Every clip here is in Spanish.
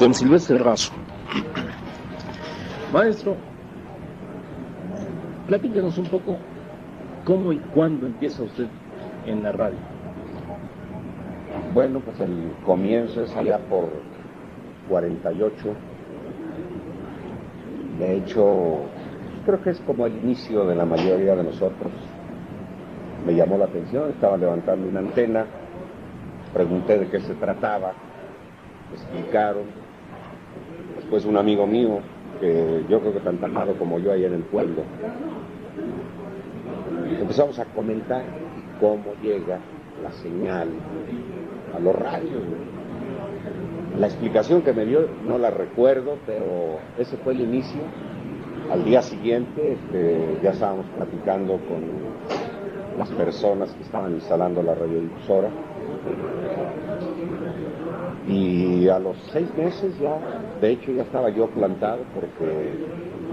con Silvestre Razo. Maestro, platícanos un poco cómo y cuándo empieza usted en la radio. Bueno, pues el comienzo es allá por 48. De hecho, creo que es como el inicio de la mayoría de nosotros. Me llamó la atención, estaba levantando una antena, pregunté de qué se trataba, me explicaron. Después un amigo mío, que yo creo que tan tajado como yo ahí en el pueblo, empezamos a comentar cómo llega la señal a los radios. La explicación que me dio no la recuerdo, pero ese fue el inicio. Al día siguiente ya estábamos platicando con las personas que estaban instalando la radiodifusora, y a los 6 meses ya, de hecho ya estaba yo plantado, porque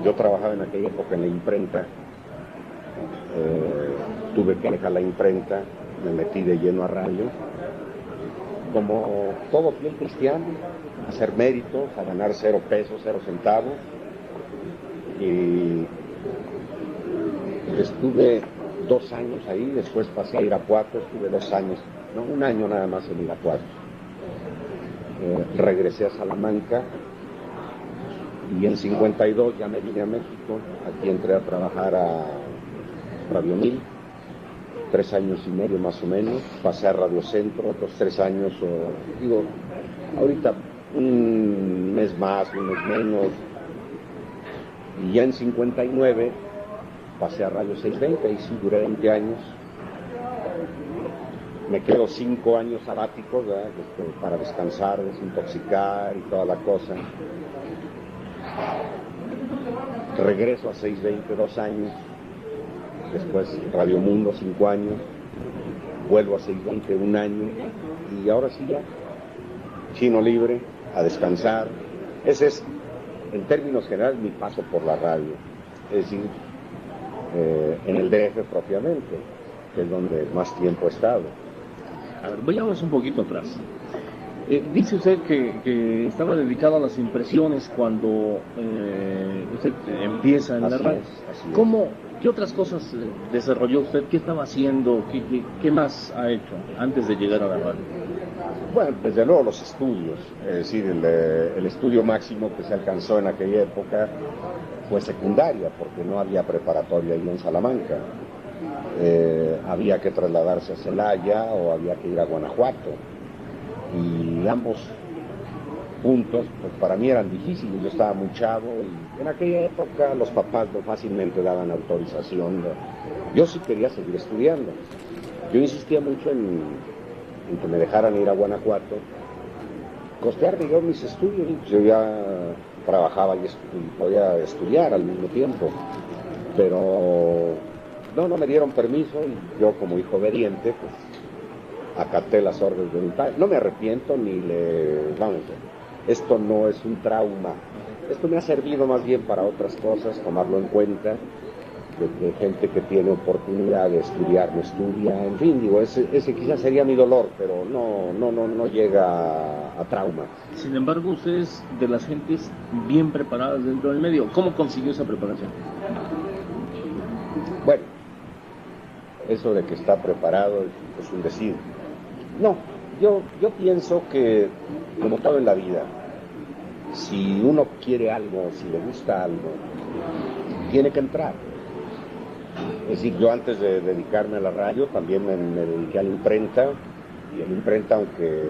yo trabajaba en aquella época en la imprenta. Tuve que dejar la imprenta, me metí de lleno a radio, como todo fiel cristiano, a hacer méritos, a ganar 0 pesos, 0 centavos, y estuve 2 años ahí. Después pasé a Irapuato, estuve 2 años, no, 1 año nada más en Irapuato. Regresé a Salamanca y en 52 ya me vine a México. Aquí entré a trabajar a Radio 1000, 3 años y medio más o menos. Pasé a Radio Centro, otros 3 años, ahorita un mes más, un mes menos. Y ya en 59 pasé a Radio 620 y sí duré 20 años. Me quedo 5 años sabáticos, ¿verdad? Para descansar, desintoxicar y toda la cosa. Regreso a 620, 2 años. Después Radio Mundo, 5 años. Vuelvo a 620, 1 año. Y ahora sí ya, Chino Libre, a descansar. Ese es, en términos generales, mi paso por la radio. Es decir, en el DF propiamente, que es donde más tiempo he estado. A ver, vayamos un poquito atrás. Dice usted que estaba dedicado a las impresiones cuando usted empieza en la radio. Así es. ¿Qué otras cosas desarrolló usted? ¿Qué estaba haciendo? ¿Qué más ha hecho antes de llegar a la radio? Bueno, desde luego los estudios. Es decir, el estudio máximo que se alcanzó en aquella época fue secundaria, porque no había preparatoria ahí en Salamanca. Había que trasladarse a Celaya o había que ir a Guanajuato, y ambos puntos pues para mí eran difíciles. Yo estaba muy chavo y en aquella época los papás no fácilmente daban autorización. Yo sí quería seguir estudiando. Yo insistía mucho en que me dejaran ir a Guanajuato, costearme yo mis estudios. Yo ya trabajaba y podía estudiar al mismo tiempo, pero no me dieron permiso, y yo, como hijo obediente, pues acaté las órdenes de mi padre. No me arrepiento esto no es un trauma. Esto me ha servido más bien para otras cosas, tomarlo en cuenta, de que gente que tiene oportunidad de estudiar no estudia, en fin, digo, ese quizás sería mi dolor, pero no llega a trauma. Sin embargo, usted es de las gentes bien preparadas dentro del medio. ¿Cómo consiguió esa preparación? Bueno, eso de que está preparado es un decir. No, yo pienso que, como todo en la vida, si uno quiere algo, si le gusta algo, tiene que entrar. Es decir, yo antes de dedicarme a la radio también me dediqué a la imprenta, y en la imprenta, aunque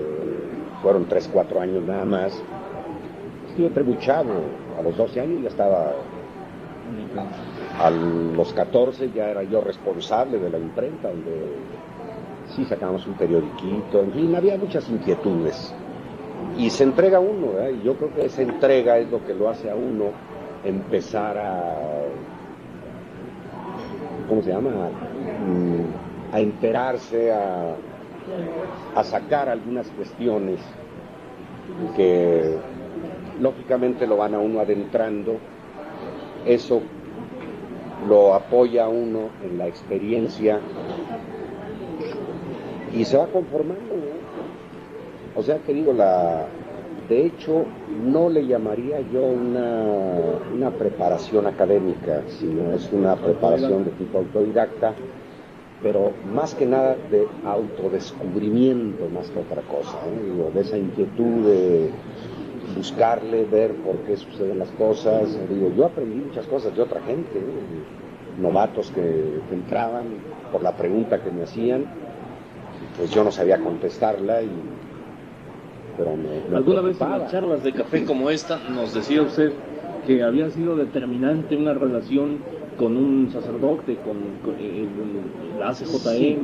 fueron 3, 4 años nada más, yo entré muy chavo. A los 12 años ya estaba. A los 14 ya era yo responsable de la imprenta, donde sí sacábamos un periodiquito, en fin, había muchas inquietudes. Y se entrega uno, ¿verdad? Y yo creo que esa entrega es lo que lo hace a uno empezar ¿cómo se llama? A enterarse, a sacar algunas cuestiones que lógicamente lo van a uno adentrando. Eso lo apoya a uno en la experiencia y se va conformando, ¿no? O sea que digo, de hecho, no le llamaría yo una preparación académica, sino es una preparación de tipo autodidacta, pero más que nada de autodescubrimiento, más que otra cosa, ¿eh? Digo, de esa inquietud de buscarle, ver por qué suceden las cosas. Digo, yo aprendí muchas cosas de otra gente, ¿eh? Novatos que entraban por la pregunta que me hacían, pues yo no sabía contestarla, pero me ¿Alguna vez en preocupaba. las charlas de café como esta nos decía usted que había sido determinante una relación con un sacerdote, con la ACJM? Sí,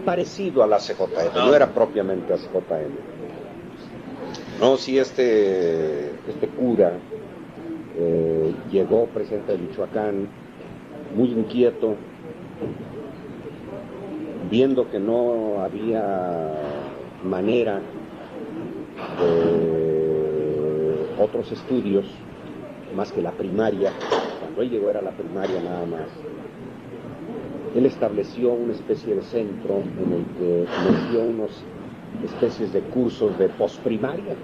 parecido a la ACJM, no era propiamente ACJM. No, sí, este cura llegó, presidente de Michoacán, muy inquieto, viendo que no había manera de otros estudios más que la primaria. Cuando él llegó era la primaria nada más. Él estableció una especie de centro en el que nos dio unas especies de cursos de posprimaria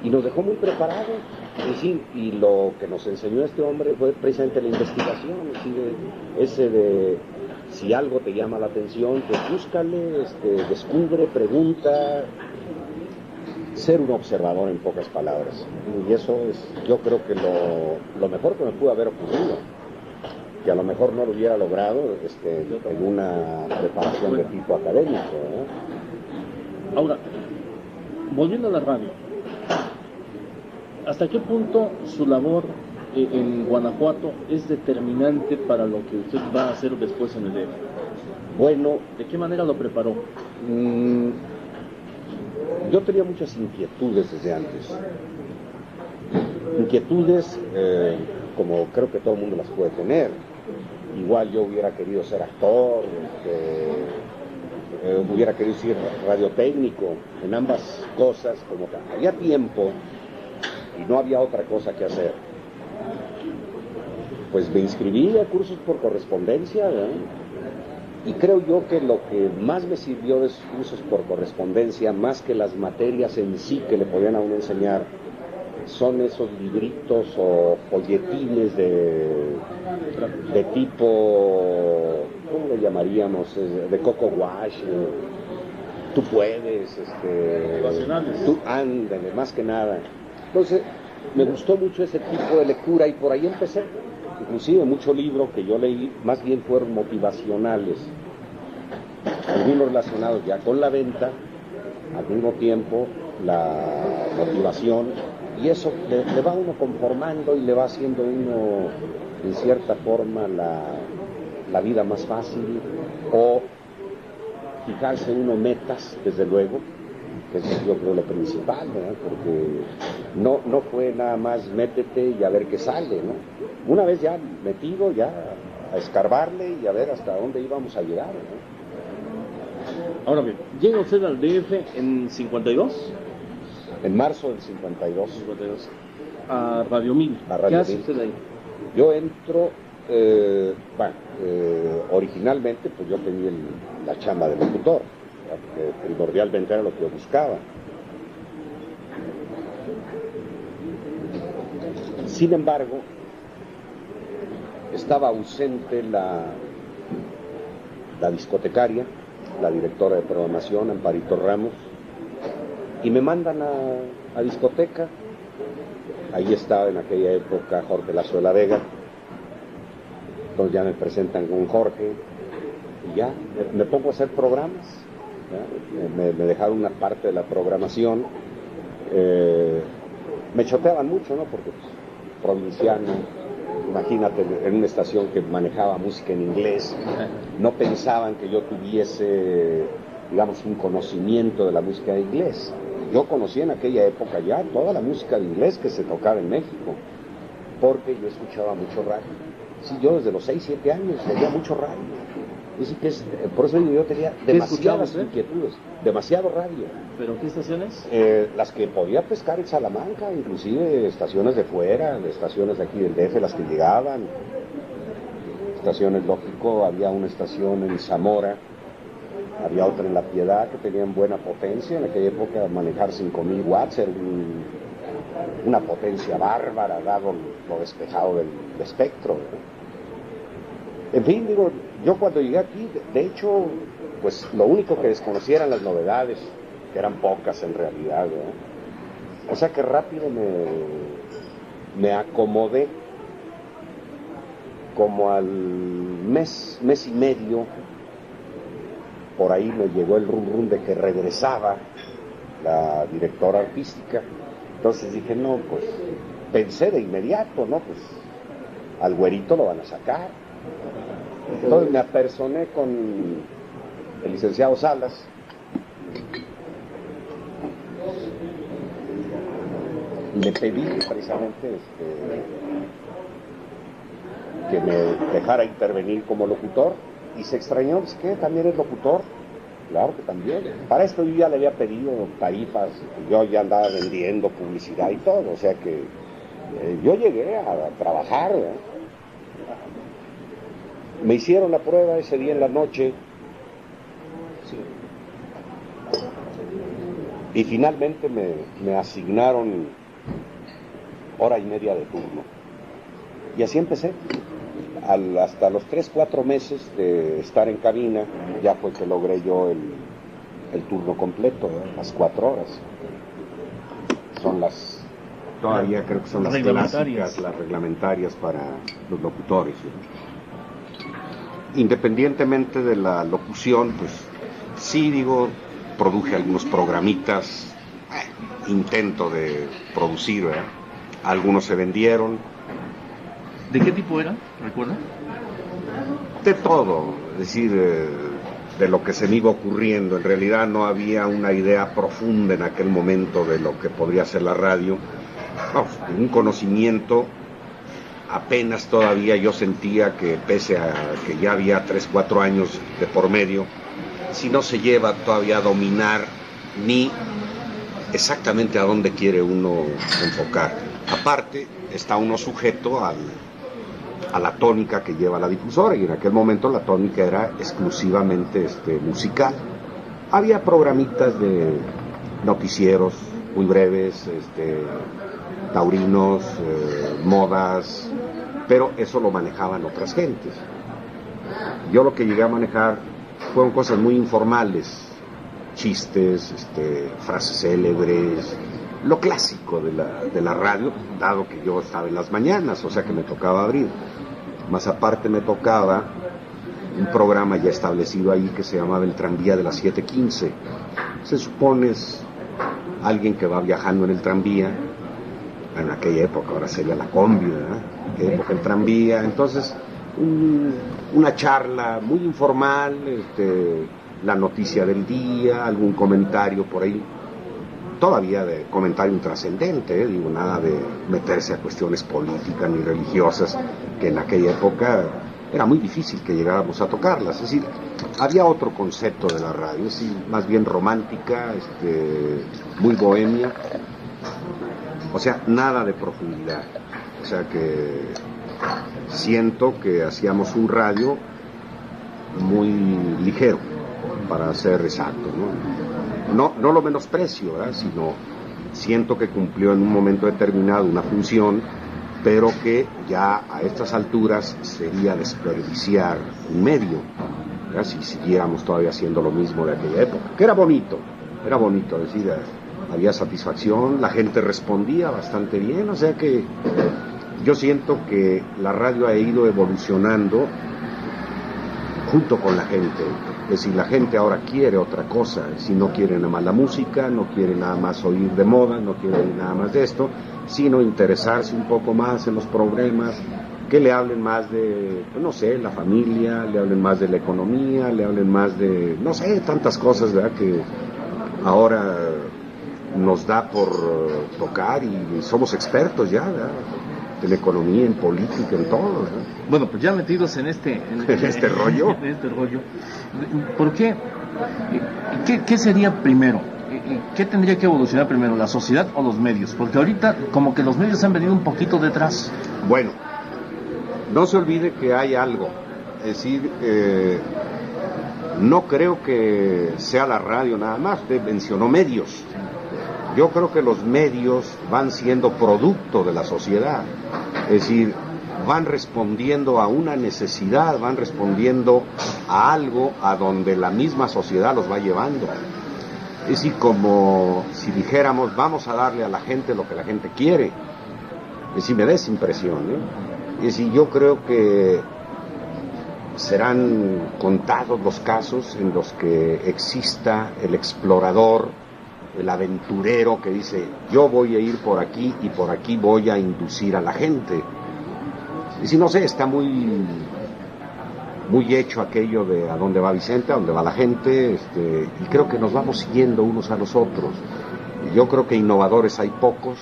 y nos dejó muy preparados. Y lo que nos enseñó este hombre fue precisamente la investigación, ese de si algo te llama la atención, pues búscale, descubre, pregunta, ser un observador en pocas palabras. Y eso es, yo creo que lo mejor que me pudo haber ocurrido, que a lo mejor no lo hubiera logrado en una preparación de tipo académico, ¿no? Ahora, volviendo a la radio, ¿hasta qué punto su labor en Guanajuato es determinante para lo que usted va a hacer después en el DF? Bueno, ¿de qué manera lo preparó? Yo tenía muchas inquietudes desde antes. Inquietudes como creo que todo el mundo las puede tener. Igual yo hubiera querido ser actor, hubiera querido ser radiotécnico, en ambas cosas, como que había tiempo y no había otra cosa que hacer. Pues me inscribí a cursos por correspondencia, ¿verdad? Y creo yo que lo que más me sirvió de esos cursos por correspondencia, más que las materias en sí que le podían a uno enseñar, son esos libritos o folletines de tipo, ¿cómo le llamaríamos? De Coco Wash, tú puedes, tú ándale, más que nada. Entonces, me gustó mucho ese tipo de lectura y por ahí empecé. Inclusive muchos libros que yo leí más bien fueron motivacionales, algunos relacionados ya con la venta, al mismo tiempo la motivación, y eso le va uno conformando y le va haciendo uno en cierta forma la vida más fácil, o fijarse uno metas, desde luego, que es yo creo lo principal, ¿verdad? Porque no fue nada más métete y a ver qué sale, ¿no? Una vez ya metido, ya a escarbarle y a ver hasta dónde íbamos a llegar, ¿no? Ahora bien, llega usted al DF en 52. En marzo del 52. A Radio 1000. ¿Qué hace usted ahí? Yo entro, originalmente pues yo tenía la chamba de locutor, que primordialmente era lo que yo buscaba. Sin embargo, estaba ausente la discotecaria, la directora de programación, Amparito Ramos, y me mandan a discoteca. Ahí estaba en aquella época Jorge Lazo de la Vega. Entonces ya me presentan con Jorge y ya me pongo a hacer programas, ¿ya? Me dejaron una parte de la programación. Me choteaban mucho, ¿no? Porque pues, provinciano, imagínate, en una estación que manejaba música en inglés, no pensaban que yo tuviese, digamos, un conocimiento de la música de inglés. Yo conocí en aquella época ya toda la música de inglés que se tocaba en México, porque yo escuchaba mucho radio. Sí, yo desde los 6, 7 años oía mucho radio. Por eso yo tenía demasiadas inquietudes, demasiado radio. ¿Pero qué estaciones? Las que podía pescar en Salamanca, inclusive estaciones de fuera, estaciones de aquí del DF, las que llegaban. Estaciones, lógico, había una estación en Zamora, había otra en La Piedad que tenían buena potencia. En aquella época manejar 5000 watts era una potencia bárbara, dado lo despejado del espectro, ¿no? En fin, digo, yo cuando llegué aquí, de hecho, pues lo único que desconocía eran las novedades, que eran pocas en realidad, ¿no? O sea que rápido me acomodé. Como al mes y medio, por ahí me llegó el rum de que regresaba la directora artística. Entonces dije, no, pues pensé de inmediato, ¿no? Pues al güerito lo van a sacar. Entonces me apersoné con el licenciado Salas. Y le pedí precisamente que me dejara intervenir como locutor, y se extrañó, dice, ¿qué? ¿También es locutor? Claro que también. Para esto yo ya le había pedido tarifas, yo ya andaba vendiendo publicidad y todo, o sea que yo llegué a trabajar, ¿eh? Me hicieron la prueba ese día en la noche, y finalmente me asignaron hora y media de turno, y así empecé. Hasta los 3-4 meses de estar en cabina, ya fue que logré yo el turno completo, las 4 horas. Son todavía creo que son las clásicas, las reglamentarias para los locutores, ¿no? Independientemente de la locución, pues sí, digo, produje algunos programitas, intento de producir, ¿verdad? Algunos se vendieron. ¿De qué tipo era? ¿Recuerda? De todo, es decir, de lo que se me iba ocurriendo. En realidad no había una idea profunda en aquel momento de lo que podría ser la radio. Vamos, un conocimiento, apenas todavía yo sentía que pese a que ya había 3-4 años de por medio, si no se lleva todavía a dominar ni exactamente a dónde quiere uno enfocar. Aparte, está uno sujeto a la tónica que lleva la difusora, y en aquel momento la tónica era exclusivamente musical. Había programitas de noticieros muy breves, taurinos, modas, pero eso lo manejaban otras gentes. Yo lo que llegué a manejar fueron cosas muy informales, chistes, frases célebres, lo clásico de la radio, dado que yo estaba en las mañanas, o sea que me tocaba abrir. Más aparte me tocaba un programa ya establecido ahí que se llamaba El Tranvía de las 7:15. Se supone es alguien que va viajando en el tranvía, en aquella época, ahora sería la combi, ¿verdad? En aquella época el tranvía, entonces una charla muy informal, la noticia del día, algún comentario por ahí, todavía de comentario intrascendente, digo, nada de meterse a cuestiones políticas ni religiosas, que en aquella época era muy difícil que llegáramos a tocarlas. Es decir, había otro concepto de la radio, es decir, más bien romántica, muy bohemia, o sea, nada de profundidad. O sea que siento que hacíamos un radio muy ligero, para ser exacto, ¿no? No lo menosprecio, ¿verdad? Sino siento que cumplió en un momento determinado una función, pero que ya a estas alturas sería desperdiciar un medio, ¿verdad? Si siguiéramos todavía haciendo lo mismo de aquella época, que era bonito, es decir, había satisfacción, la gente respondía bastante bien, o sea que yo siento que la radio ha ido evolucionando junto con la gente. Es decir, la gente ahora quiere otra cosa, si no quiere nada más la música, no quiere nada más oír de moda, no quiere oír nada más de esto, sino interesarse un poco más en los problemas, que le hablen más de, no sé, la familia, le hablen más de la economía, le hablen más de, no sé, tantas cosas, ¿verdad?, que ahora nos da por tocar y somos expertos ya, ¿verdad?, en economía, en política, en todo, ¿verdad? Bueno, pues ya metidos en este rollo. En este rollo. ¿Por qué? ¿Qué sería primero? ¿Qué tendría que evolucionar primero, la sociedad o los medios? Porque ahorita como que los medios han venido un poquito detrás. Bueno, no se olvide que hay algo, es decir, no creo que sea la radio nada más, usted mencionó medios. Yo creo que los medios van siendo producto de la sociedad, es decir, van respondiendo a una necesidad, van respondiendo a algo a donde la misma sociedad los va llevando. Es decir, como si dijéramos, vamos a darle a la gente lo que la gente quiere. Es decir, me da esa impresión, Es decir, yo creo que serán contados los casos en los que exista el explorador, el aventurero que dice, yo voy a ir por aquí y por aquí voy a inducir a la gente. Y si no sé, está muy hecho aquello de a dónde va Vicente, a dónde va la gente, y creo que nos vamos siguiendo unos a los otros. Yo creo que innovadores hay pocos,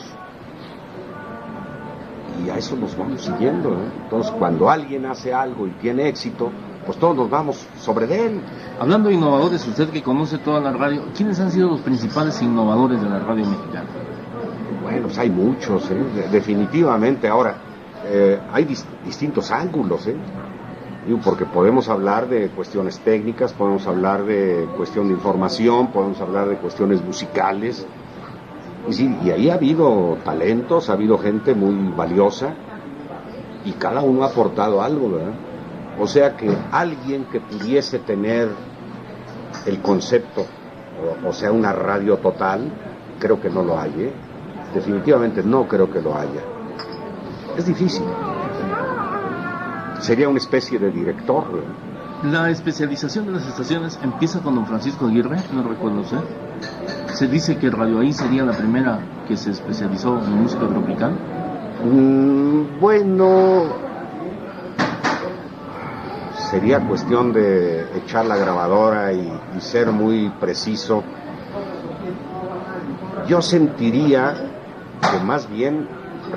y a eso nos vamos siguiendo, Entonces, cuando alguien hace algo y tiene éxito, pues todos nos vamos sobre de él. Hablando de innovadores, usted que conoce toda la radio, ¿quiénes han sido los principales innovadores de la radio mexicana? Bueno, pues hay muchos, definitivamente. Ahora, hay distintos ángulos, Digo, porque podemos hablar de cuestiones técnicas, podemos hablar de cuestión de información, podemos hablar de cuestiones musicales. Y sí, y ahí ha habido talentos, ha habido gente muy valiosa, y cada uno ha aportado algo, ¿verdad? O sea que alguien que pudiese tener el concepto, o sea, una radio total, creo que no lo hay, Definitivamente no creo que lo haya. Es difícil. Sería una especie de director, ¿verdad? La especialización de las estaciones empieza con don Francisco Aguirre, no recuerdo usted. Se dice que Radio Ahí sería la primera que se especializó en música tropical. Bueno, sería cuestión de echar la grabadora y ser muy preciso. Yo sentiría que más bien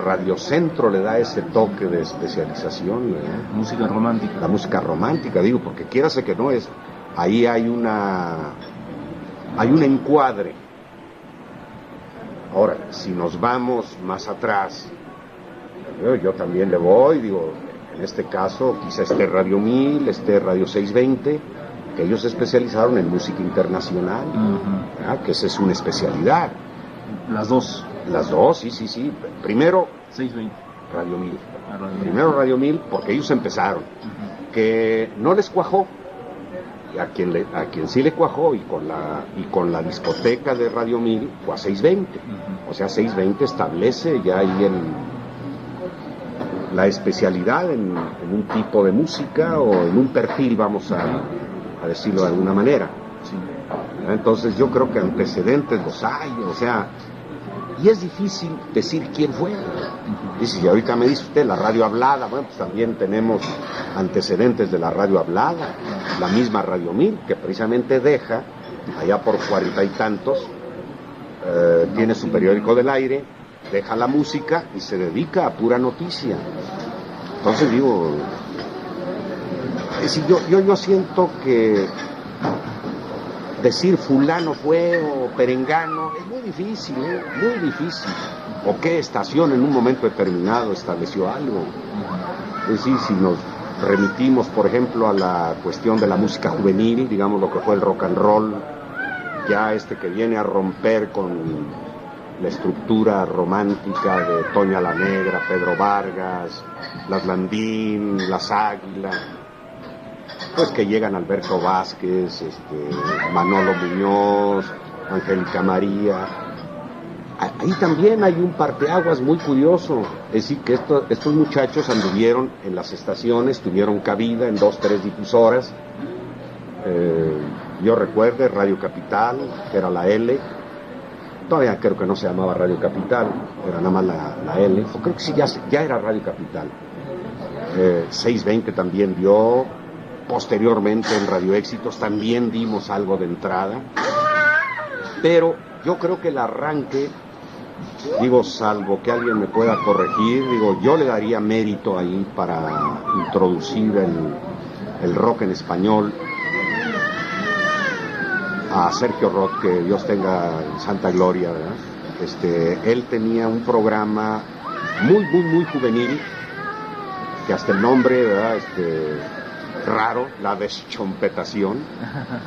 Radio Centro le da ese toque de especialización, Música romántica. La música romántica, digo, porque quiérase que no es, ahí hay un encuadre. Ahora, si nos vamos más atrás, yo también le voy, digo, en este caso quizá esté Radio 1000, esté Radio 620, que ellos se especializaron en música internacional, que esa es una especialidad. Las dos. Las dos, sí. Primero 620. Radio 1000. Primero Radio 1000 porque ellos empezaron. Que no les cuajó. Y a quien sí le cuajó y con la discoteca de Radio 1000 fue a 620. O sea, 620 establece ya ahí la especialidad en un tipo de música o en un perfil, vamos a decirlo de alguna manera. Sí. Entonces yo creo que antecedentes los hay, o sea, y es difícil decir quién fue. Dice, y ahorita me dice usted la radio hablada, bueno, pues también tenemos antecedentes de la radio hablada, la misma Radio 1000, que precisamente deja, allá por 40 y tantos, tiene su periódico del aire, deja la música y se dedica a pura noticia. Entonces digo, yo siento que decir fulano fue o perengano es muy difícil, muy difícil. O qué estación en un momento determinado estableció algo. Es decir, si nos remitimos, por ejemplo, a la cuestión de la música juvenil, digamos lo que fue el rock and roll, ya que viene a romper con la estructura romántica de Toña la Negra, Pedro Vargas, las Landín, las Águila, pues que llegan Alberto Vázquez, Manolo Muñoz, Angélica María. Ahí también hay un parteaguas muy curioso, es decir, que estos muchachos anduvieron en las estaciones, tuvieron cabida en 2, 3 difusoras. Yo recuerdo Radio Capital, que era la L, todavía creo que no se llamaba Radio Capital, era nada más la L, o creo que sí, ya era Radio Capital. 620 también dio, posteriormente en Radio Éxitos también dimos algo de entrada, pero yo creo que el arranque, digo, salvo que alguien me pueda corregir, digo, yo le daría mérito ahí para introducir el rock en español a Sergio Roth, que Dios tenga en santa gloria, ¿verdad? Él tenía un programa muy, muy, muy juvenil, que hasta el nombre, ¿verdad? raro, la deschompetación.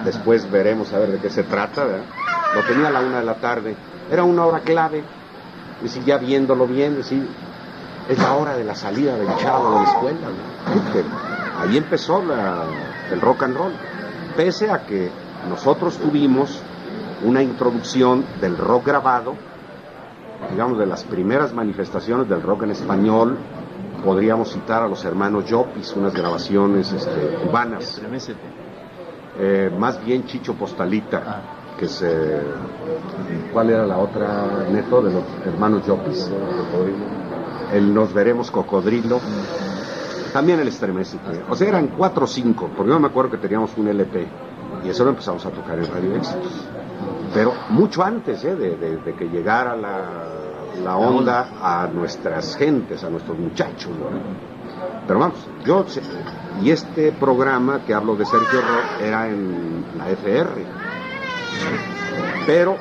Después veremos a ver de qué se trata, ¿verdad? Lo tenía a la 1 de la tarde. Era una hora clave. Es decir, ya viéndolo bien, es decir, es la hora de la salida del chavo de la escuela, ¿no? Ahí empezó el rock and roll. Pese a que nosotros tuvimos una introducción del rock grabado, digamos, de las primeras manifestaciones del rock en español. Podríamos citar a los hermanos Llopis, unas grabaciones cubanas. Más bien Chicho Postalita, que es... ¿cuál era la otra, Neto, de los hermanos Llopis? El Nos Veremos Cocodrilo. También el Estremecite. O sea, eran 4 o 5, porque yo me acuerdo que teníamos un LP, y eso lo empezamos a tocar en Radio Éxitos. Pero mucho antes de que llegara la onda a nuestras gentes, a nuestros muchachos, ¿no? Pero vamos, y este programa que hablo de Sergio Rock era en la FR, pero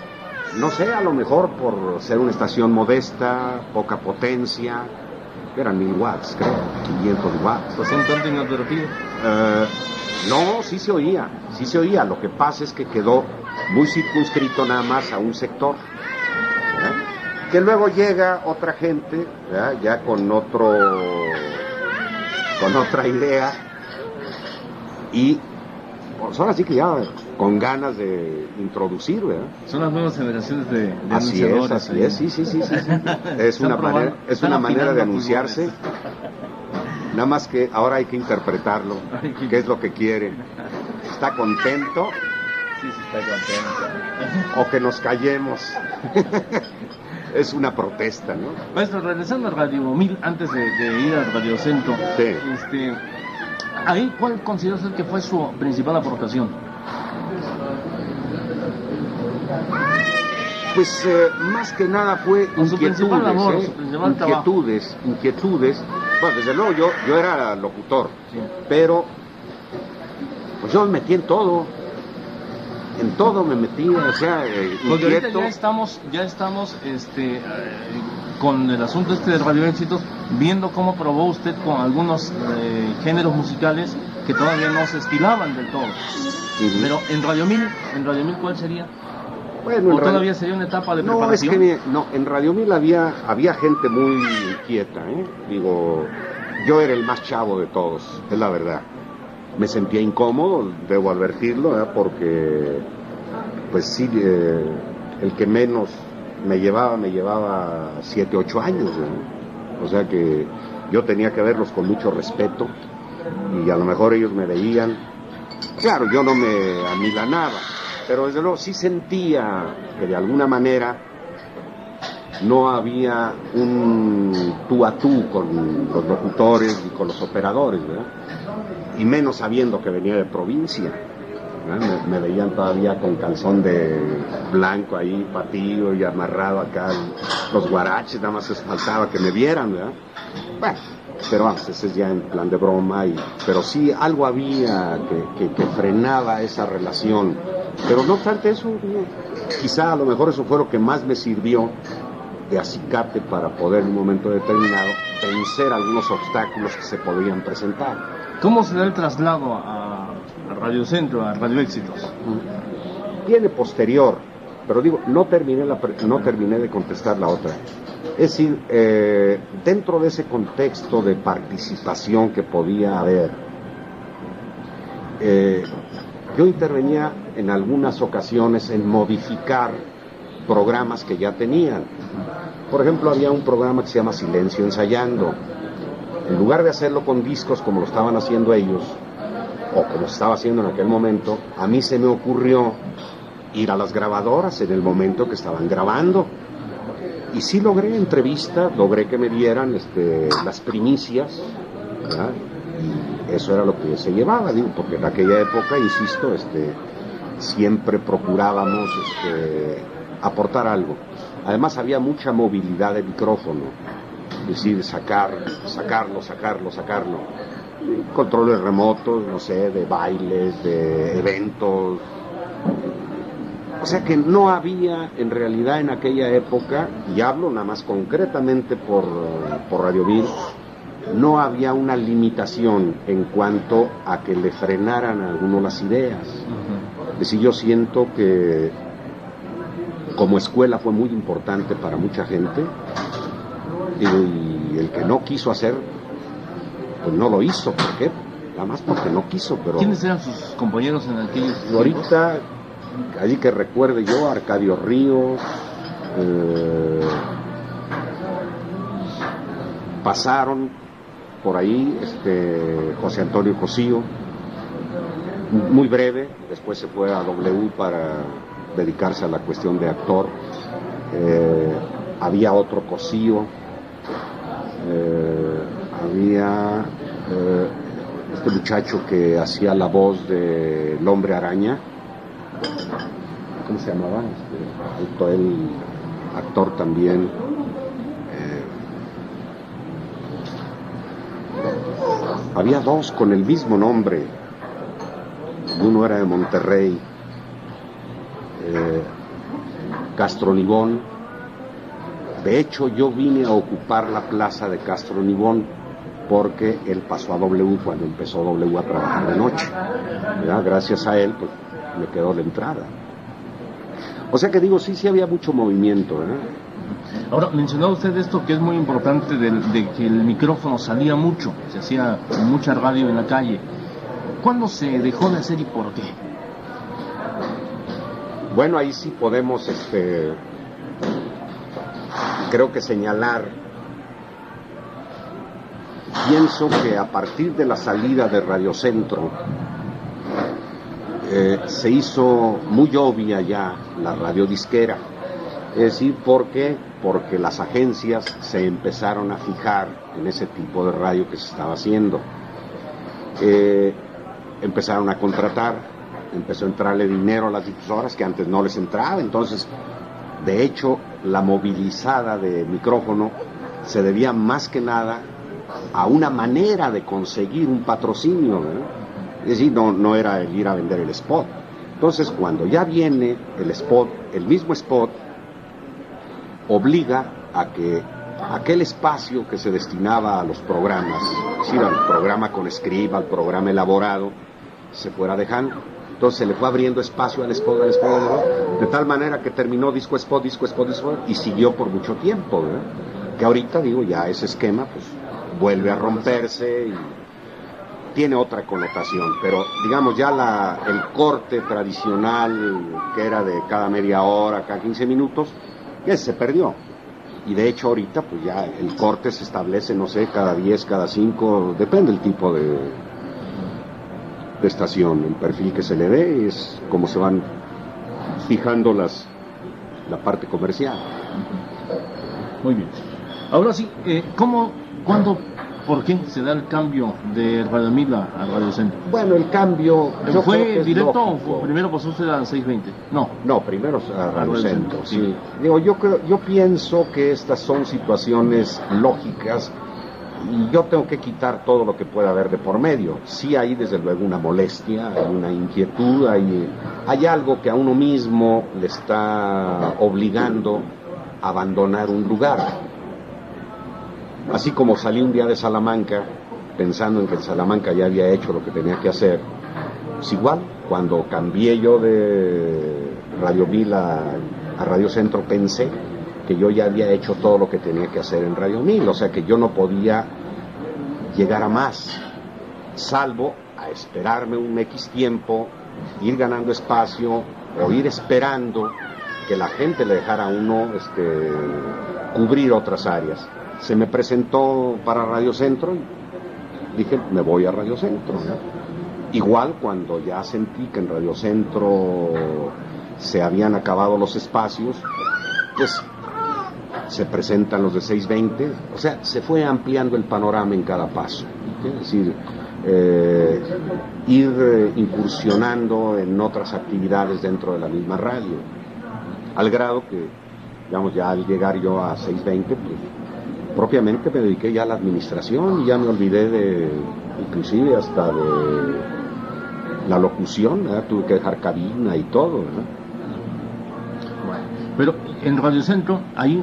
no sé, a lo mejor por ser una estación modesta, poca potencia, eran 1000 watts, creo, 500 watts. Pues un tanto inadvertido. No, sí se oía, lo que pasa es que quedó muy circunscrito nada más a un sector, ¿verdad? Que luego llega otra gente, ¿verdad? Ya con otra idea, y pues ahora sí que ya con ganas de introducir, ¿verdad? Son las nuevas generaciones de así anunciadores. Sí. Es una manera de anunciarse. Nada más que ahora hay que interpretarlo, qué es lo que quiere. ¿Está contento? Sí, está contento. O que nos callemos. Es una protesta, ¿no? Maestro, regresando a Radio 1000, antes de ir al Radio Centro, sí. Ahí, ¿cuál considera usted que fue su principal aportación? Pues más que nada fue su principal labor, su principal inquietudes. Bueno, desde luego yo era locutor, sí. Pero pues yo me metí en todo me metí, o sea, porque ahorita ya estamos con el asunto de Radio Éxitos, viendo cómo probó usted con algunos géneros musicales que todavía no se estilaban del todo. Uh-huh. Pero en Radio 1000, ¿cuál sería? Bueno, ¿O todavía sería una etapa de preparación? En Radio 1000 había gente muy inquieta, Digo, yo era el más chavo de todos, es la verdad. Me sentía incómodo, debo advertirlo, porque pues sí, el que menos me llevaba 7, 8 años, ¿no? O sea que yo tenía que verlos con mucho respeto, y a lo mejor ellos me veían, claro, yo no me amilanaba, pero desde luego sí sentía que de alguna manera no había un tú a tú con los locutores y con los operadores, ¿verdad? Y menos sabiendo que venía de provincia, ¿verdad? Me veían todavía con calzón de blanco ahí, patillo y amarrado acá, los guaraches, nada más les faltaba que me vieran, ¿verdad? Bueno, pero vamos, ese es ya en plan de broma, pero sí algo había que frenaba esa relación. Pero no obstante eso, quizá a lo mejor eso fue lo que más me sirvió de acicate para poder en un momento determinado vencer algunos obstáculos que se podían presentar. ¿Cómo se da el traslado a Radio Centro, a Radio Éxitos? Viene posterior, pero digo, no terminé de contestar la otra. Es decir, dentro de ese contexto de participación que podía haber, yo intervenía en algunas ocasiones en modificar programas que ya tenían. Por ejemplo, había un programa que se llama Silencio Ensayando. En lugar de hacerlo con discos como lo estaban haciendo ellos, o como se estaba haciendo en aquel momento, a mí se me ocurrió ir a las grabadoras en el momento que estaban grabando. Y sí logré entrevistas, logré que me dieran las primicias, ¿verdad? Y eso era lo que se llevaba, digo, porque en aquella época, insisto, siempre procurábamos aportar algo. Además había mucha movilidad de micrófono, es decir, sacarlo. Controles remotos, no sé, de bailes, de eventos. O sea que no había en realidad en aquella época, y hablo nada más concretamente por Radio 1000, no había una limitación en cuanto a que le frenaran a alguno las ideas. Es decir, yo siento que como escuela fue muy importante para mucha gente, y el que no quiso hacer, pues no lo hizo. ¿Por qué? Nada más porque no quiso. Pero ¿quiénes eran sus compañeros en aquellos tiempos? Ahorita, allí que recuerde yo, Arcadio Ríos, pasaron por ahí José Antonio Cosío, muy breve, después se fue a W para dedicarse a la cuestión de actor. Había otro Cosío, había este muchacho que hacía la voz del Hombre Araña, ¿cómo se llamaba? El actor también. Había dos con el mismo nombre. Uno era de Monterrey, Castro Nibón. De hecho, yo vine a ocupar la plaza de Castro Nibón porque él pasó a W cuando empezó W a trabajar de noche. ¿Verdad? Gracias a él, pues, me quedó la entrada. O sea que digo, sí había mucho movimiento, ¿verdad? Ahora, mencionaba usted esto que es muy importante de que el micrófono salía mucho, se hacía mucha radio en la calle. ¿Cuándo se dejó de hacer y por qué? Bueno, ahí sí podemos, creo que señalar. Pienso que a partir de la salida de Radio Centro, se hizo muy obvia ya la radiodisquera. Es decir, ¿por qué? Porque las agencias se empezaron a fijar en ese tipo de radio que se estaba haciendo. Empezaron a contratar, empezó a entrarle dinero a las difusoras que antes no les entraba. Entonces, de hecho, la movilizada de micrófono se debía más que nada a una manera de conseguir un patrocinio, ¿verdad? Es decir, no era el ir a vender el spot. Entonces, cuando ya viene el spot, el mismo spot obliga a que aquel espacio que se destinaba a los programas, es decir, al programa con script, al programa elaborado, se fuera dejando. Entonces se le fue abriendo espacio al spot, de tal manera que terminó disco spot, y siguió por mucho tiempo, ¿verdad? Que ahorita, digo, ya ese esquema pues vuelve a romperse y tiene otra connotación, pero digamos ya el corte tradicional que era de cada media hora, cada 15 minutos, ya se perdió. Y de hecho ahorita pues ya el corte se establece, no sé, cada 10, cada 5, depende del tipo de estación, el perfil que se le dé, es como se van fijando la parte comercial. Muy bien. Ahora sí, ¿cómo, cuándo, por qué se da el cambio de Radio 1000 a Radio Centro? Bueno, el cambio... ¿Fue directo o primero pasó usted a 620? No, primero a Radio Centro, sí. Digo, yo pienso que estas son situaciones lógicas y yo tengo que quitar todo lo que pueda haber de por medio. Sí hay desde luego una molestia, hay una inquietud, hay algo que a uno mismo le está obligando a abandonar un lugar. Así como salí un día de Salamanca pensando en que en Salamanca ya había hecho lo que tenía que hacer, pues igual cuando cambié yo de Radio 1000 a Radio Centro pensé que yo ya había hecho todo lo que tenía que hacer en Radio 1000, o sea que yo no podía llegar a más, salvo a esperarme un X tiempo, ir ganando espacio o ir esperando que la gente le dejara a uno cubrir otras áreas. Se me presentó para Radio Centro y dije, me voy a Radio Centro, ¿no? Igual cuando ya sentí que en Radio Centro se habían acabado los espacios, pues se presentan los de 620, o sea, se fue ampliando el panorama en cada paso, ¿sí? Es decir, ir incursionando en otras actividades dentro de la misma radio, al grado que, digamos, ya al llegar yo a 620, pues propiamente me dediqué ya a la administración y ya me olvidé inclusive hasta de la locución, ¿verdad? Tuve que dejar cabina y todo, ¿verdad? Pero en Radio Centro, ahí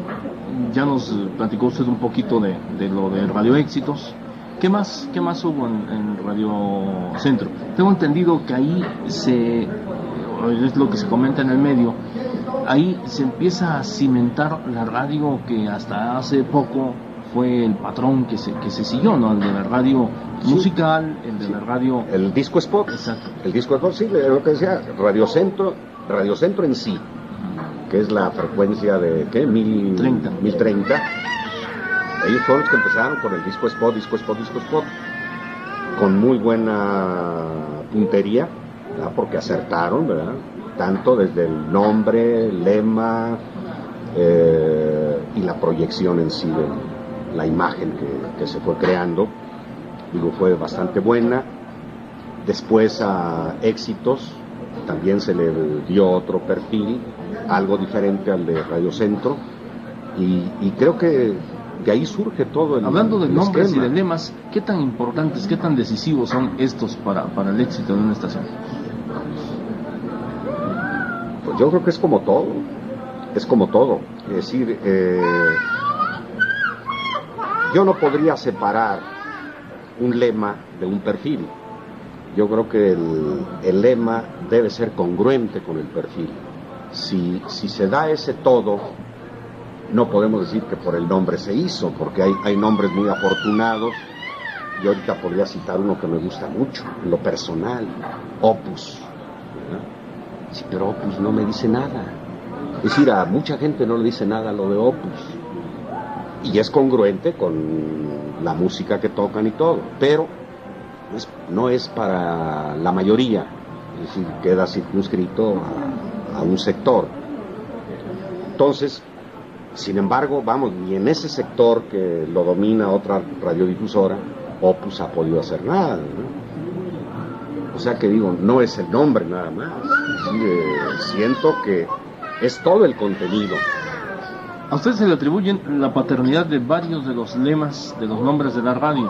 ya nos platicó usted un poquito de lo de Radio Éxitos, ¿Qué más hubo en Radio Centro? Tengo entendido que ahí es lo que se comenta en el medio, ahí se empieza a cimentar la radio que hasta hace poco fue el patrón que se siguió, ¿no? El de la radio musical, el de la radio... El disco spot. Exacto. El disco spot, sí, lo que decía, Radio Centro en sí, que es la frecuencia de, ¿qué? 1030. Ellos fueron los que empezaron con el disco spot, con muy buena puntería, ¿verdad? Porque acertaron, ¿verdad? Tanto desde el nombre, el lema y la proyección en sí de la imagen que se fue creando. Digo, fue bastante buena. Después a Éxitos también se le dio otro perfil, algo diferente al de Radio Centro, y creo que de ahí surge todo el... Hablando de nombres esquema. y de lemas, ¿qué tan importantes, qué tan decisivos son estos para el éxito de una estación? Pues yo creo que es como todo. Es decir, yo no podría separar un lema de un perfil. Yo creo que el lema debe ser congruente con el perfil. Si se da ese todo, no podemos decir que por el nombre se hizo, porque hay nombres muy afortunados. Yo ahorita podría citar uno que me gusta mucho, en lo personal, Opus. ¿Verdad? Sí, pero Opus no me dice nada. Es decir, a mucha gente no le dice nada lo de Opus. Y es congruente con la música que tocan y todo, pero no es para la mayoría. Es decir, queda circunscrito a un sector. Entonces, sin embargo, ni en ese sector que lo domina otra radiodifusora, Opus ha podido hacer nada, ¿no? O sea que digo, no es el nombre nada más. Siento que es todo el contenido. ¿A usted se le atribuyen la paternidad de varios de los lemas, de los nombres de la radio?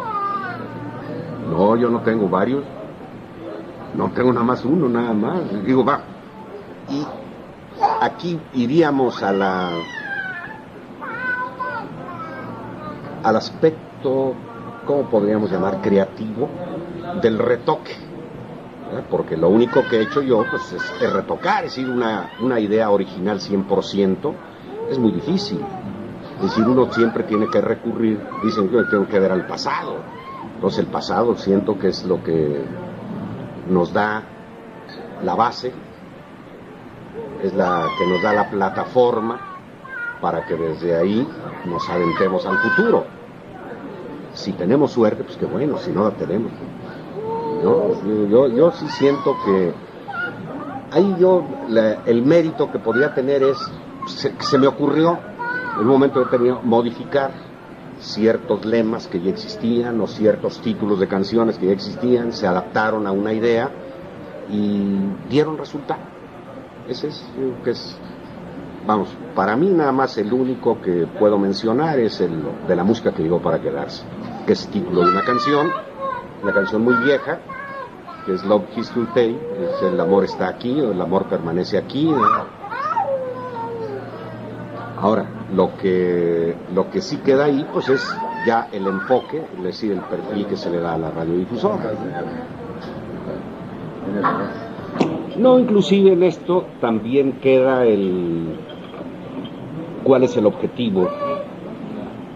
No, yo no tengo varios. No tengo nada más uno, nada más. Digo, y aquí iríamos al aspecto, ¿cómo podríamos llamar? Creativo del retoque, ¿verdad? Porque lo único que he hecho yo pues es retocar, es decir, una idea original 100% es muy difícil. Es decir, uno siempre tiene que recurrir, dicen que tengo que ver al pasado. Entonces el pasado siento que es lo que nos da la base, es la que nos da la plataforma para que desde ahí nos aventemos al futuro. Si tenemos suerte, pues qué bueno, si no la tenemos, ¿no? Yo sí siento que ahí el mérito que podría tener es, se me ocurrió en un momento determinado modificar ciertos lemas que ya existían o ciertos títulos de canciones que ya existían, se adaptaron a una idea y dieron resultado. Ese es, que es, vamos, para mí nada más el único que puedo mencionar es el de la música que llegó para quedarse, que es título de una canción muy vieja, que es Love Is to Stay, es el amor está aquí o el amor permanece aquí, ¿no? Ahora, lo que sí queda ahí, pues es ya el enfoque, es decir, el perfil que se le da a la radiodifusora. No, inclusive en esto también queda cuál es el objetivo,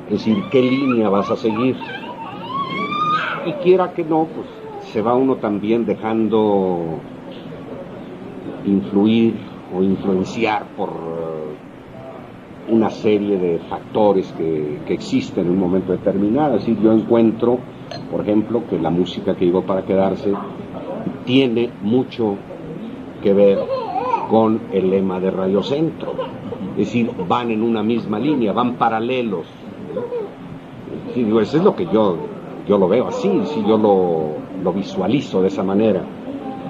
es decir, qué línea vas a seguir. Y quiera que no, pues se va uno también dejando influir o influenciar por una serie de factores que existen en un momento determinado. Es decir, yo encuentro, por ejemplo, que la música que llegó para quedarse tiene mucho que ver con el lema de Radio Centro. Es decir, van en una misma línea, van paralelos. Sí, digo, eso es lo que yo lo veo así, si yo lo visualizo de esa manera.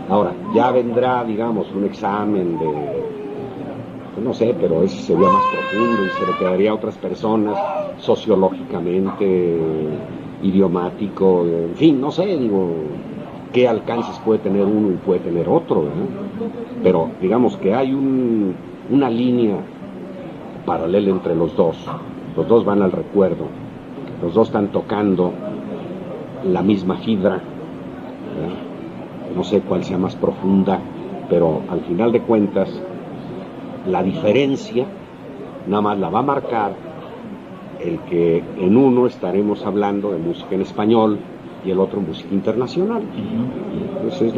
Ahora, ya vendrá, digamos, un examen no sé, pero ese sería más profundo y se le quedaría a otras personas sociológicamente, idiomático, en fin, no sé, digo, qué alcances puede tener uno y puede tener otro, ¿no? Pero digamos que hay una línea paralela entre los dos van al recuerdo, los dos están tocando la misma fibra, no sé cuál sea más profunda, pero al final de cuentas la diferencia nada más la va a marcar el que en uno estaremos hablando de música en español y el otro música internacional. Entonces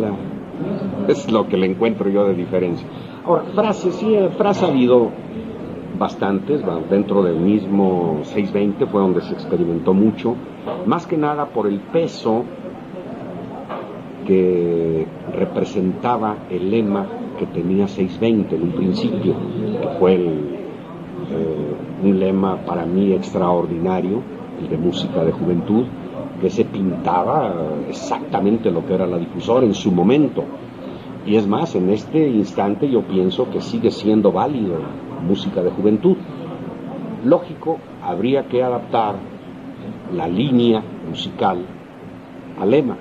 es lo que le encuentro yo de diferencia. Ahora, frases ha habido bastantes, dentro del mismo 620 fue donde se experimentó mucho, más que nada por el peso que representaba el lema que tenía 620 en un principio, que fue un lema para mí extraordinario, el de música de juventud, que se pintaba exactamente lo que era la difusora en su momento. Y es más, en este instante yo pienso que sigue siendo válido música de juventud. Lógico, habría que adaptar la línea musical al lema.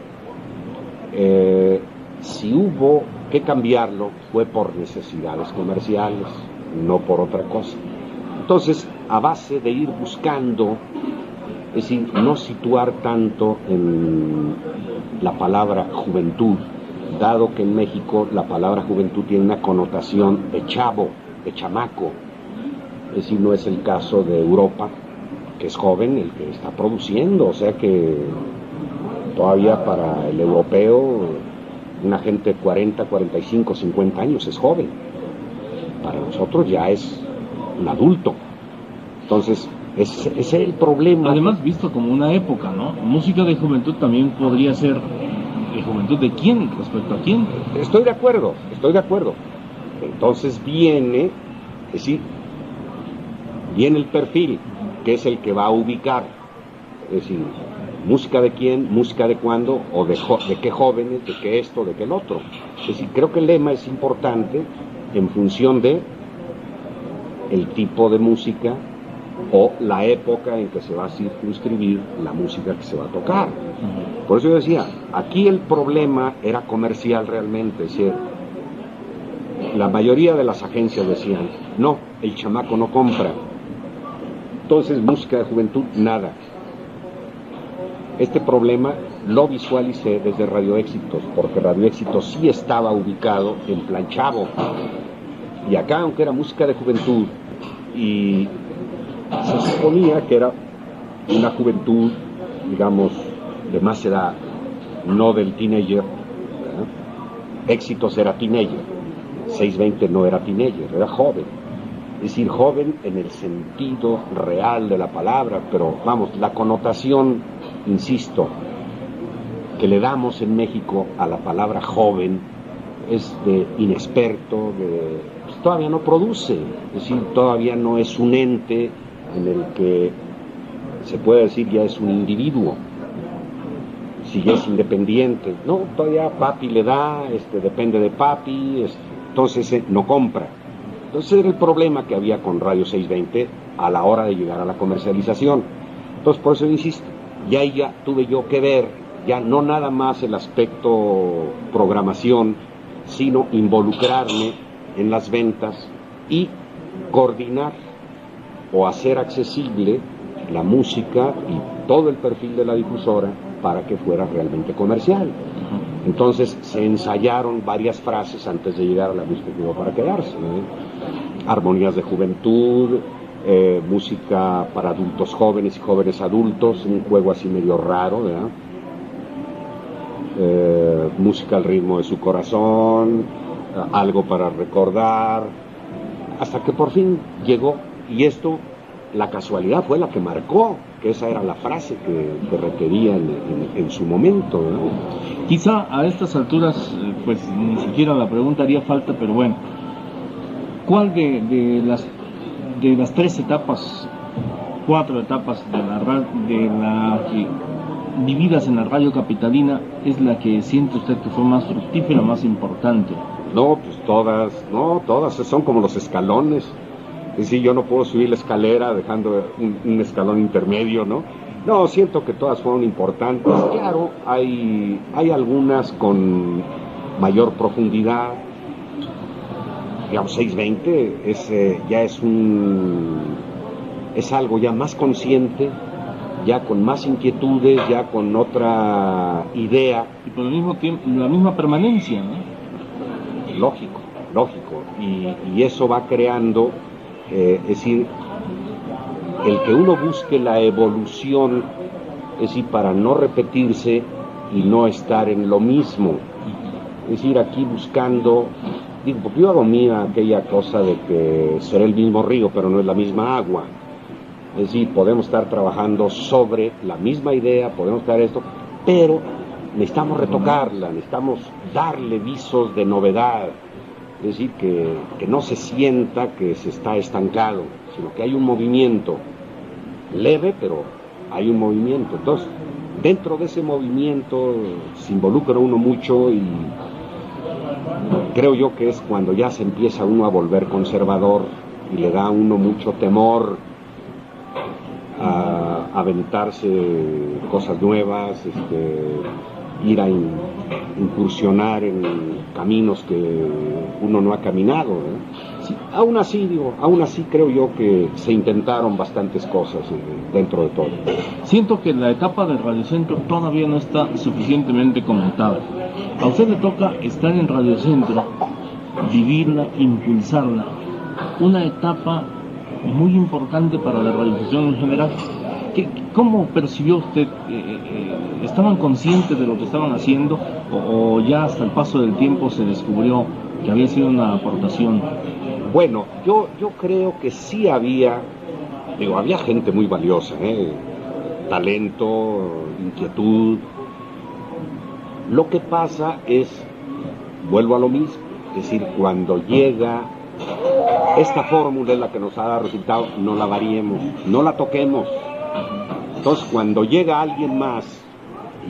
Si hubo que cambiarlo fue por necesidades comerciales, no por otra cosa. Entonces, a base de ir buscando, es decir, no situar tanto en la palabra juventud, dado que en México la palabra juventud tiene una connotación de chavo, de chamaco, es decir, no es el caso de Europa, que es joven el que está produciendo, o sea que todavía para el europeo una gente de 40, 45, 50 años es joven, para nosotros ya es un adulto. Entonces ese es el problema. Además, visto como una época, ¿no? Música de juventud también podría ser de juventud de quién, respecto a quién. Estoy de acuerdo. Entonces viene, es decir, viene el perfil, que es el que va a ubicar, es decir, música de quién, música de cuándo, o de qué jóvenes, de qué esto, de qué el otro. Es decir, creo que el lema es importante en función de el tipo de música o la época en que se va a circunscribir la música que se va a tocar. Por eso yo decía, aquí el problema era comercial realmente, es decir, la mayoría de las agencias decían, no, el chamaco no compra, entonces música de juventud, nada. Este problema lo visualicé desde Radio Éxitos, porque Radio Éxitos sí estaba ubicado en Plan Chavo, y acá, aunque era música de juventud, y se suponía que era una juventud, digamos, de más edad, no del teenager, ¿verdad? Éxitos era teenager, 620 no era teenager, era joven. Es decir, joven en el sentido real de la palabra, pero vamos, la connotación, insisto, que le damos en México a la palabra joven es de inexperto, pues todavía no produce, es decir, todavía no es un ente en el que se puede decir ya es un individuo, si ya es independiente, no, todavía papi le da, depende de papi, entonces no compra. Entonces era el problema que había con Radio 620 a la hora de llegar a la comercialización. Entonces por eso insisto, ya tuve yo que ver, ya no nada más el aspecto programación, sino involucrarme en las ventas y coordinar o hacer accesible la música y todo el perfil de la difusora para que fuera realmente comercial. Entonces se ensayaron varias frases antes de llegar a la música que iba para quedarse, ¿eh? Armonías de juventud, música para adultos jóvenes y jóvenes adultos, un juego así medio raro, ¿verdad? Música al ritmo de su corazón, algo para recordar, hasta que por fin llegó, y esto, la casualidad fue la que marcó, que esa era la frase que requería en su momento, ¿no? Quizá a estas alturas, pues ni siquiera la pregunta haría falta, pero bueno, ¿cuál de las 3 etapas, 4 etapas vividas en la radio capitalina es la que siente usted que fue más fructífera, más importante? No, pues todas son como los escalones. Es decir, yo no puedo subir la escalera dejando un escalón intermedio, ¿no? No, siento que todas fueron importantes. Claro, hay algunas con mayor profundidad. Digamos, 620 es algo ya más consciente, ya con más inquietudes, ya con otra idea. Y por el mismo tiempo, la misma permanencia, ¿no? Lógico. Y eso va creando, es decir, el que uno busque la evolución, es decir, para no repetirse y no estar en lo mismo. Es decir, aquí buscando, digo, porque yo hago mía aquella cosa de que será el mismo río, pero no es la misma agua. Es decir, podemos estar trabajando sobre la misma idea, podemos estar esto, pero necesitamos retocarla, necesitamos darle visos de novedad. Es decir, que no se sienta que se está estancado, sino que hay un movimiento leve, pero hay un movimiento. Entonces, dentro de ese movimiento se involucra uno mucho y creo yo que es cuando ya se empieza uno a volver conservador y le da a uno mucho temor a aventarse cosas nuevas, ir a incursionar en caminos que uno no ha caminado, ¿no? Sí, aún así creo yo que se intentaron bastantes cosas dentro de todo. Siento que la etapa del Radiocentro todavía no está suficientemente comentada. A usted le toca estar en Radiocentro, vivirla, impulsarla. Una etapa muy importante para la radiodifusión en general. ¿Cómo percibió usted? ¿Estaban conscientes de lo que estaban haciendo o ya hasta el paso del tiempo se descubrió que había sido una aportación? Bueno, yo creo que sí había gente muy valiosa, talento, inquietud. Lo que pasa es, vuelvo a lo mismo, es decir, cuando llega esta fórmula es la que nos ha dado resultado, no la variemos, no la toquemos. Entonces, cuando llega alguien más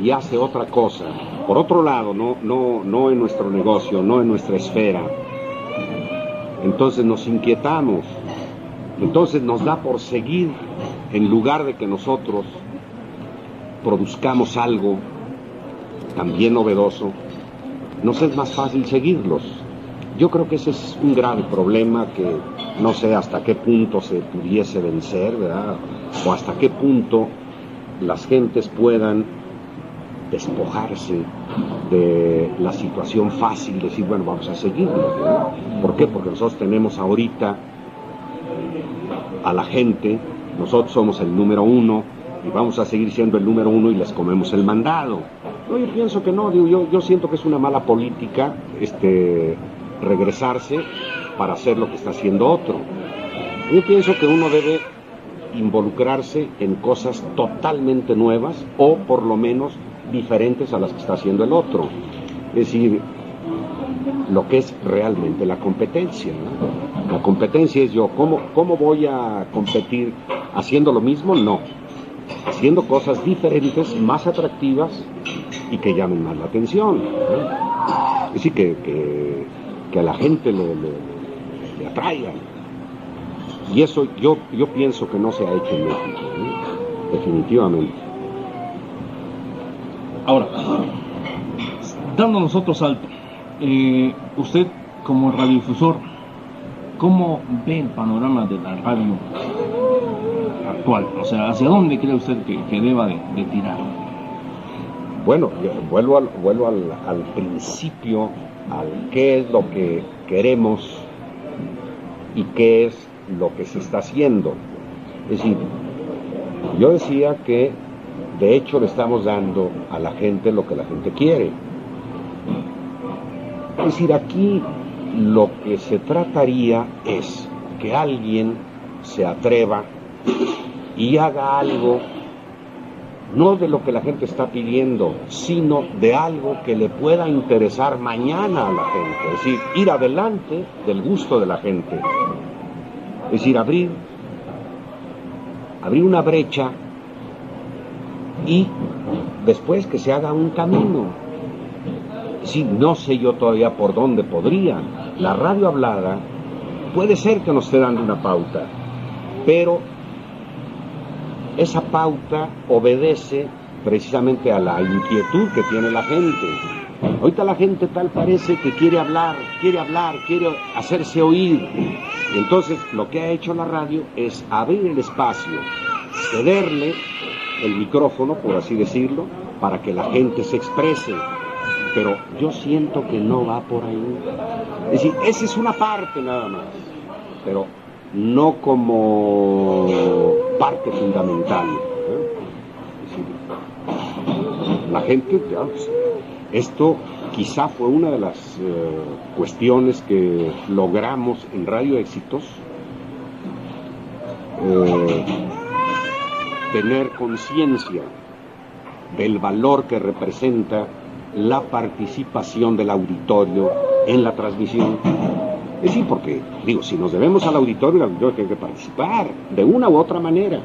y hace otra cosa, por otro lado, no en nuestro negocio, no en nuestra esfera, entonces nos inquietamos, entonces nos da por seguir, en lugar de que nosotros produzcamos algo también novedoso, nos es más fácil seguirlos. Yo creo que ese es un grave problema que no sé hasta qué punto se pudiese vencer, ¿verdad? O hasta qué punto las gentes puedan despojarse de la situación fácil, decir, bueno, vamos a seguirlos, ¿verdad? ¿Por qué? Porque nosotros tenemos ahorita a la gente, nosotros somos el número uno y vamos a seguir siendo el número uno y les comemos el mandado. No, yo pienso que no, yo siento que es una mala política regresarse para hacer lo que está haciendo otro. Yo pienso que uno debe involucrarse en cosas totalmente nuevas o por lo menos diferentes a las que está haciendo el otro. Es decir, lo que es realmente la competencia, ¿no? La competencia es yo, ¿cómo voy a competir haciendo lo mismo? No, haciendo cosas diferentes, más atractivas y que llamen más la atención, ¿no? Es decir, que a la gente le atraigan. Y eso yo pienso que no se ha hecho en México, ¿no? Definitivamente. Ahora, dándonos otro salto, usted como radiodifusor, ¿cómo ve el panorama de la radio actual? O sea, ¿hacia dónde cree usted que deba de tirar? Bueno, vuelvo al principio, al qué es lo que queremos y qué es lo que se está haciendo. Es decir, yo decía que de hecho le estamos dando a la gente lo que la gente quiere. Es decir, aquí lo que se trataría es que alguien se atreva y haga algo, no de lo que la gente está pidiendo, sino de algo que le pueda interesar mañana a la gente. Es decir, ir adelante del gusto de la gente. Es decir, abrir una brecha y después que se haga un camino. Si no sé yo todavía por dónde podría. La radio hablada puede ser que nos esté dando una pauta, pero esa pauta obedece precisamente a la inquietud que tiene la gente. Ahorita la gente tal parece que quiere hablar, quiere hacerse oír. Y entonces lo que ha hecho la radio es abrir el espacio, cederle el micrófono, por así decirlo, para que la gente se exprese. Pero yo siento que no va por ahí. Es decir, esa es una parte nada más, pero no como parte fundamental. Es decir, la gente, esto quizá fue una de las cuestiones que logramos en Radio Éxitos, tener conciencia del valor que representa la participación del auditorio en la transmisión. Es decir, porque, digo, si nos debemos al auditorio, el auditorio tiene que participar de una u otra manera.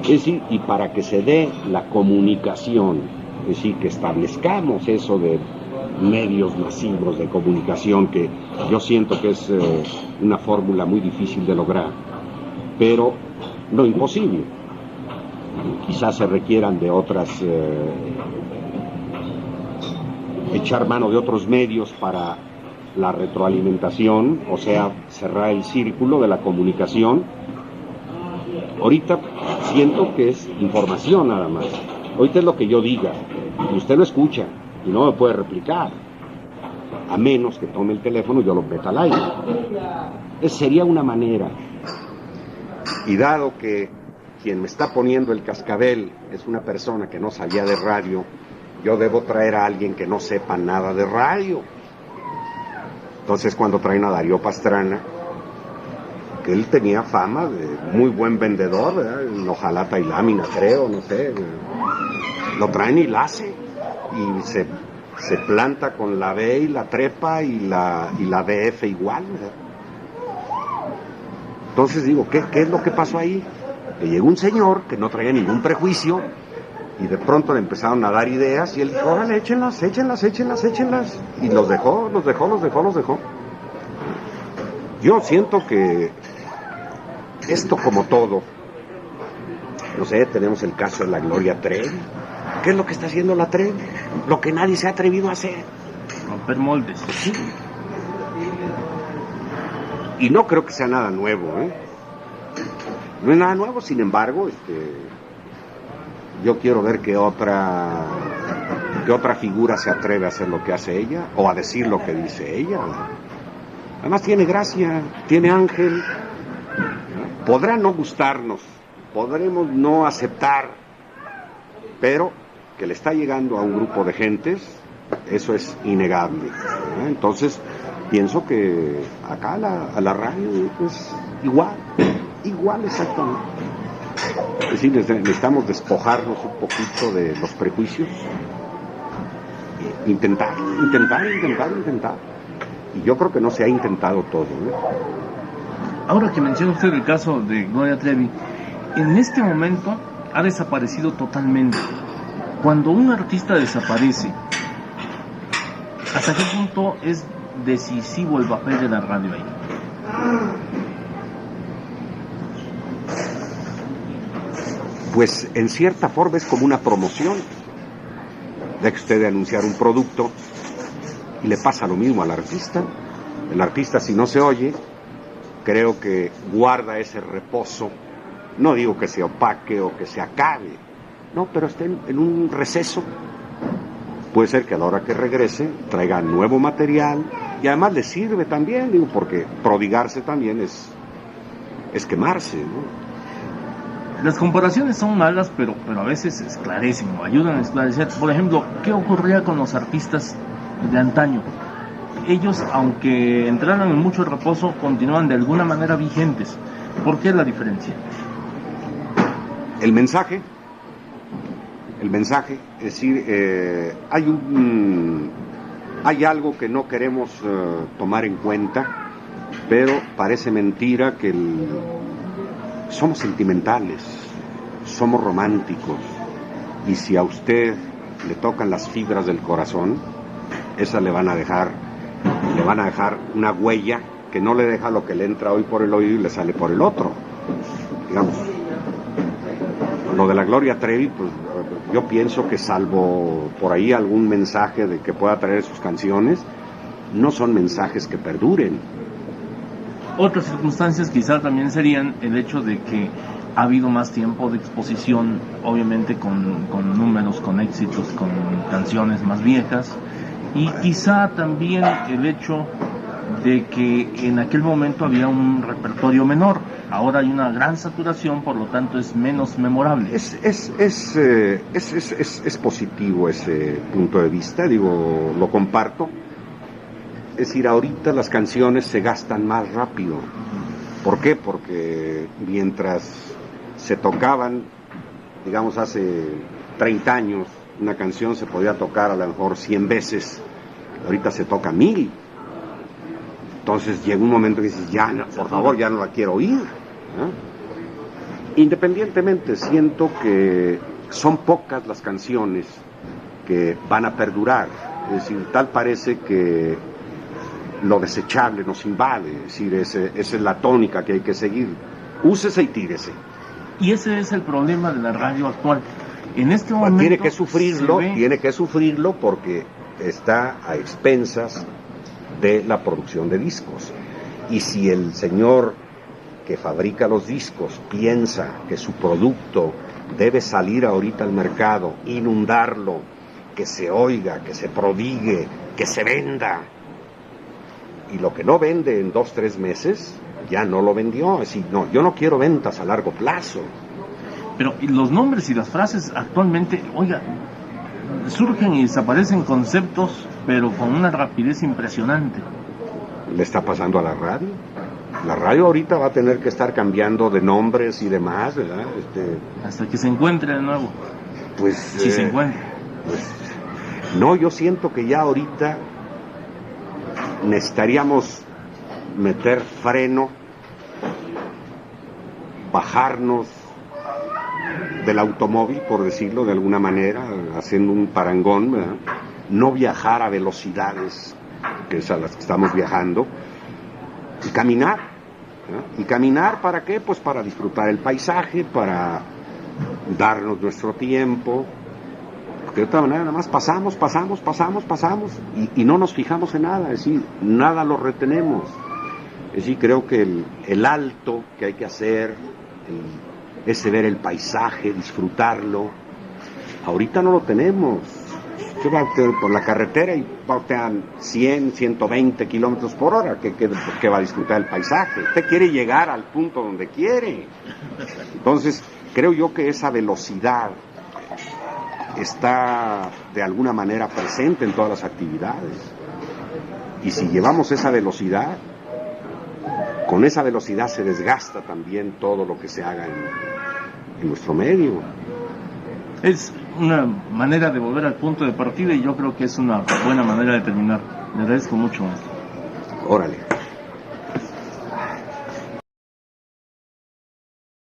Es decir, y para que se dé la comunicación, es decir, que establezcamos eso de medios masivos de comunicación, que yo siento que es una fórmula muy difícil de lograr, pero no imposible. Quizás se requieran de otras, echar mano de otros medios para la retroalimentación, o sea, cerrar el círculo de la comunicación. Ahorita siento que es información nada más. Ahorita es lo que yo diga, y usted lo escucha, y no me puede replicar, a menos que tome el teléfono y yo lo meta al aire. Sería una manera. Y dado que quien me está poniendo el cascabel es una persona que no sabía de radio, yo debo traer a alguien que no sepa nada de radio. Entonces, cuando traen a Darío Pastrana, que él tenía fama de muy buen vendedor, ¿verdad? En hojalata y lámina, creo, no sé, lo traen y la hace, y se planta con la B y la trepa y la DF igual, ¿verdad? Entonces digo, ¿qué es lo que pasó ahí? Que llegó un señor que no traía ningún prejuicio, y de pronto le empezaron a dar ideas, y él dijo, órale, échenlas, y los dejó. Yo siento que esto, como todo, no sé, tenemos el caso de la Gloria Trevi. ¿Qué es lo que está haciendo la Trevi? Lo que nadie se ha atrevido a hacer. Romper moldes. Sí. Y no creo que sea nada nuevo, ¿eh? No es nada nuevo, sin embargo, yo quiero ver qué otra figura se atreve a hacer lo que hace ella, o a decir lo que dice ella. Además tiene gracia, tiene ángel. Podrá no gustarnos, podremos no aceptar, pero que le está llegando a un grupo de gentes, eso es innegable. Entonces, pienso que acá a la radio es igual exactamente. Es decir, necesitamos despojarnos un poquito de los prejuicios, intentar. Y yo creo que no se ha intentado todo, ¿no? Ahora que menciona usted el caso de Gloria Trevi, en este momento ha desaparecido totalmente. Cuando un artista desaparece, ¿hasta qué punto es decisivo el papel de la radio ahí? Pues en cierta forma es como una promoción. De que usted de anunciar un producto, y le pasa lo mismo al artista. El artista, si no se oye, creo que guarda ese reposo. No digo que se opaque o que se acabe, no, pero está en un receso. Puede ser que a la hora que regrese traiga nuevo material, y además le sirve también, digo, porque prodigarse también es quemarse, ¿no? Las comparaciones son malas, pero a veces esclarecen o ayudan a esclarecer. Por ejemplo, ¿qué ocurría con los artistas de antaño? Ellos, aunque entraran en mucho reposo, continuaban de alguna manera vigentes. ¿Por qué la diferencia? El mensaje, es decir, hay algo que no queremos tomar en cuenta, pero parece mentira que somos sentimentales, somos románticos, y si a usted le tocan las fibras del corazón, esas le van a dejar una huella que no le deja lo que le entra hoy por el oído y le sale por el otro. Digamos, lo de la Gloria Trevi, pues yo pienso que, salvo por ahí algún mensaje de que pueda traer sus canciones, no son mensajes que perduren. Otras circunstancias quizás también serían el hecho de que ha habido más tiempo de exposición, obviamente con números, con éxitos, con canciones más viejas, y quizá también el hecho de que en aquel momento había un repertorio menor. Ahora hay una gran saturación, por lo tanto es menos memorable. Es positivo ese punto de vista, digo, lo comparto. Es decir, ahorita las canciones se gastan más rápido. ¿Por qué? Porque mientras se tocaban, digamos, hace 30 años, una canción se podía tocar a lo mejor 100 veces, ahorita se toca 1000. Entonces llega un momento que dices, ya, no, por favor, ya no la quiero oír, ¿no? Independientemente, siento que son pocas las canciones que van a perdurar. Es decir, tal parece que lo desechable nos invade. Es decir, esa es la tónica que hay que seguir. Úsese y tírese. Y ese es el problema de la radio actual. En este momento tiene que sufrirlo porque está a expensas de la producción de discos. Y si el señor que fabrica los discos piensa que su producto debe salir ahorita al mercado, inundarlo, que se oiga, que se prodigue, que se venda, y lo que no vende en 2-3 meses ya no lo vendió. Es decir, no, yo no quiero ventas a largo plazo. Pero los nombres y las frases actualmente, oiga, surgen y desaparecen conceptos, pero con una rapidez impresionante. Le está pasando a la radio. La radio ahorita va a tener que estar cambiando de nombres y demás, ¿verdad? Hasta que se encuentre de nuevo. Pues si se encuentra. Pues, no, yo siento que ya ahorita necesitaríamos meter freno, bajarnos del automóvil, por decirlo de alguna manera, haciendo un parangón, ¿verdad? No viajar a velocidades que es a las que estamos viajando, y caminar, ¿verdad? ¿Y caminar para qué? Pues para disfrutar el paisaje, para darnos nuestro tiempo, porque de otra manera nada más pasamos y no nos fijamos en nada, es decir, nada lo retenemos. Es decir, creo que el alto que hay que hacer, ese ver el paisaje, disfrutarlo, ahorita no lo tenemos. Usted va por la carretera y va a 100, 120 kilómetros por hora, que va a disfrutar el paisaje. Usted quiere llegar al punto donde quiere. Entonces, creo yo que esa velocidad está de alguna manera presente en todas las actividades. Y si llevamos esa velocidad, con esa velocidad se desgasta también todo lo que se haga en nuestro medio. Es una manera de volver al punto de partida y yo creo que es una buena manera de terminar. Le agradezco mucho, maestro. Órale.